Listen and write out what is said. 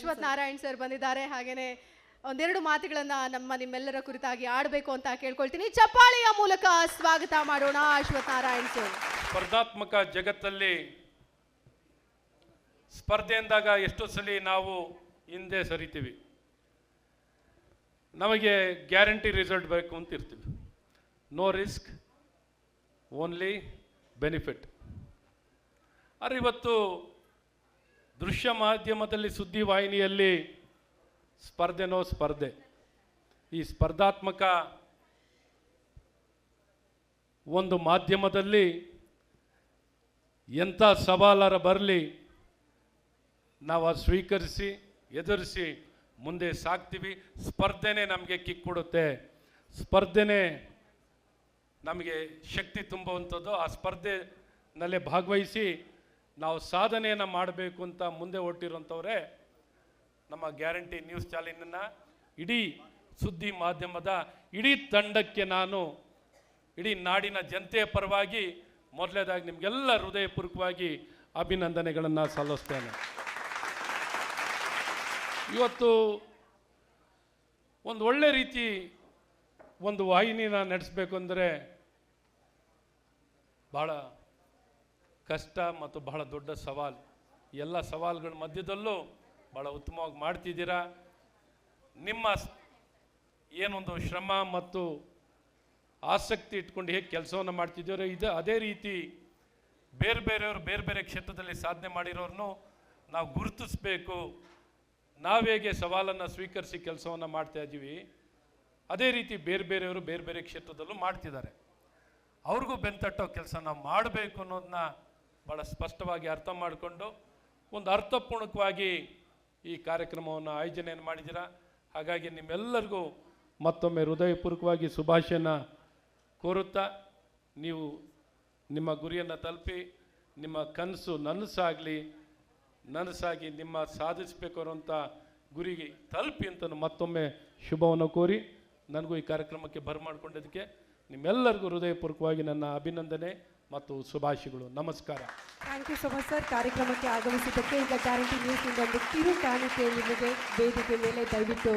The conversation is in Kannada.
ಅಶ್ವಥ್ ನಾರಾಯಣ್ ಸರ್ ಬಂದಿದ್ದಾರೆ. ಹಾಗೇನೆ ಒಂದೆರಡು ಮಾತುಗಳನ್ನ ನಿಮ್ಮೆಲ್ಲರ ಕುರಿತಾಗಿ ಆಡಬೇಕು ಅಂತ ಕೇಳ್ಕೊಳ್ತೀನಿ. ಚಪ್ಪಾಳೆಯ ಮೂಲಕ ಸ್ವಾಗತ ಮಾಡೋಣ ಅಶ್ವಥ್ ನಾರಾಯಣ್ ಸರ್. ಸ್ಪರ್ಧಾತ್ಮಕ ಜಗತ್ತಲ್ಲಿ ಸ್ಪರ್ಧೆ ಎಂದಾಗ ಎಷ್ಟೋ ಸಲ ನಾವು ಹಿಂದೆ ಸರಿತೀವಿ. ನಮಗೆ ಗ್ಯಾರಂಟಿ ರಿಸಲ್ಟ್ ಬೇಕು ಅಂತ ಇರ್ತೀವಿ. No risk only benefit. ಆದರೆ ಇವತ್ತು ದೃಶ್ಯ ಮಾಧ್ಯಮದಲ್ಲಿ ಸುದ್ದಿ ವಾಹಿನಿಯಲ್ಲಿ ಸ್ಪರ್ಧೆನೋ ಸ್ಪರ್ಧೆ. ಈ ಸ್ಪರ್ಧಾತ್ಮಕ ಒಂದು ಮಾಧ್ಯಮದಲ್ಲಿ ಎಂಥ ಸವಾಲರ ಬರಲಿ ನಾವು ಸ್ವೀಕರಿಸಿ ಎದುರಿಸಿ ಮುಂದೆ ಸಾಗ್ತೀವಿ. ಸ್ಪರ್ಧೆನೇ ನಮಗೆ ಕಿಕ್ ಕೊಡುತ್ತೆ, ಸ್ಪರ್ಧೆನೇ ನಮಗೆ ಶಕ್ತಿ ತುಂಬುವಂಥದ್ದು. ಆ ಸ್ಪರ್ಧೆನಲ್ಲೇ ಭಾಗವಹಿಸಿ ನಾವು ಸಾಧನೆಯನ್ನು ಮಾಡಬೇಕು ಅಂತ ಮುಂದೆ ಹೊರಟಿರೋಂಥವ್ರೆ ನಮ್ಮ ಗ್ಯಾರಂಟಿ ನ್ಯೂಸ್ ಚಾನೆಲ್ನ ಇಡೀ ಸುದ್ದಿ ಮಾಧ್ಯಮದ ಇಡೀ ತಂಡಕ್ಕೆ ನಾನು ಇಡೀ ನಾಡಿನ ಜನತೆಯ ಪರವಾಗಿ ಮೊದಲನೇದಾಗಿ ನಿಮಗೆಲ್ಲ ಹೃದಯಪೂರ್ವಕವಾಗಿ ಅಭಿನಂದನೆಗಳನ್ನು ಸಲ್ಲಿಸ್ತೇನೆ. ಇವತ್ತು ಒಂದು ಒಳ್ಳೆ ರೀತಿ ಒಂದು ವಾಹಿನಿನ ನಡೆಸಬೇಕು ಅಂದರೆ ಭಾಳ ಕಷ್ಟ ಮತ್ತು ಬಹಳ ದೊಡ್ಡ ಸವಾಲು. ಎಲ್ಲ ಸವಾಲುಗಳ ಮಧ್ಯದಲ್ಲೂ ಭಾಳ ಉತ್ತಮವಾಗಿ ಮಾಡ್ತಿದ್ದೀರಾ. ನಿಮ್ಮ ಏನೊಂದು ಶ್ರಮ ಮತ್ತು ಆಸಕ್ತಿ ಇಟ್ಕೊಂಡು ಹೇಗೆ ಕೆಲಸವನ್ನು ಮಾಡ್ತಿದ್ದೀರೋ ಅದೇ ರೀತಿ ಬೇರೆ ಬೇರೆಯವರು ಬೇರೆ ಬೇರೆ ಕ್ಷೇತ್ರದಲ್ಲಿ ಸಾಧನೆ ಮಾಡಿರೋರನ್ನು ನಾವು ಗುರುತಿಸಬೇಕು. ನಾವು ಹೇಗೆ ಸವಾಲನ್ನು ಸ್ವೀಕರಿಸಿ ಕೆಲಸವನ್ನು ಮಾಡ್ತಾ ಇದ್ದೀವಿ ಅದೇ ರೀತಿ ಬೇರೆ ಬೇರೆಯವರು ಬೇರೆ ಬೇರೆ ಕ್ಷೇತ್ರದಲ್ಲೂ ಮಾಡ್ತಿದ್ದಾರೆ. ಅವ್ರಿಗೂ ಬೆಂತಟ್ಟೋ ಕೆಲಸ ನಾವು ಮಾಡಬೇಕು ಅನ್ನೋದನ್ನ ಭಾಳ ಸ್ಪಷ್ಟವಾಗಿ ಅರ್ಥ ಮಾಡಿಕೊಂಡು ಒಂದು ಅರ್ಥಪೂರ್ಣಕವಾಗಿ ಈ ಕಾರ್ಯಕ್ರಮವನ್ನು ಆಯೋಜನೆಯನ್ನು ಮಾಡಿದ್ದೀರಾ. ಹಾಗಾಗಿ ನಿಮ್ಮೆಲ್ಲರಿಗೂ ಮತ್ತೊಮ್ಮೆ ಹೃದಯಪೂರ್ವಕವಾಗಿ ಶುಭಾಶಯನ ಕೋರುತ್ತಾ ನೀವು ನಿಮ್ಮ ಗುರಿಯನ್ನು ತಲುಪಿ ನಿಮ್ಮ ಕನಸು ನನಸಾಗಿ ನಿಮ್ಮ ಸಾಧಿಸಬೇಕು ಅನ್ನೋಂಥ ಗುರಿಗೆ ತಲುಪಿ ಅಂತ ಮತ್ತೊಮ್ಮೆ ಶುಭವನ್ನು ಕೋರಿ ನನಗೂ ಈ ಕಾರ್ಯಕ್ರಮಕ್ಕೆ ಬರಮಾಡ್ಕೊಂಡಿದ್ದಕ್ಕೆ ನಿಮ್ಮೆಲ್ಲರಿಗೂ ಹೃದಯಪೂರ್ವಕವಾಗಿ ನನ್ನ ಅಭಿನಂದನೆ ಮತ್ತು ಶುಭಾಶಯಗಳು. ನಮಸ್ಕಾರ. Thank you so much sir. ಕಾರ್ಯಕ್ರಮಕ್ಕೆ ಆಗಮಿಸಿದ್ದಕ್ಕೆ ಈಗ ಗ್ಯಾರಂಟಿ ನ್ಯೂಸ್ನಿಂದ ಒಂದು ಕಿರು ಕಾಣಿಕೆ ನಿಮಗೆ ವೇದಿಕೆ ಮೇಲೆ ದಯವಿಟ್ಟು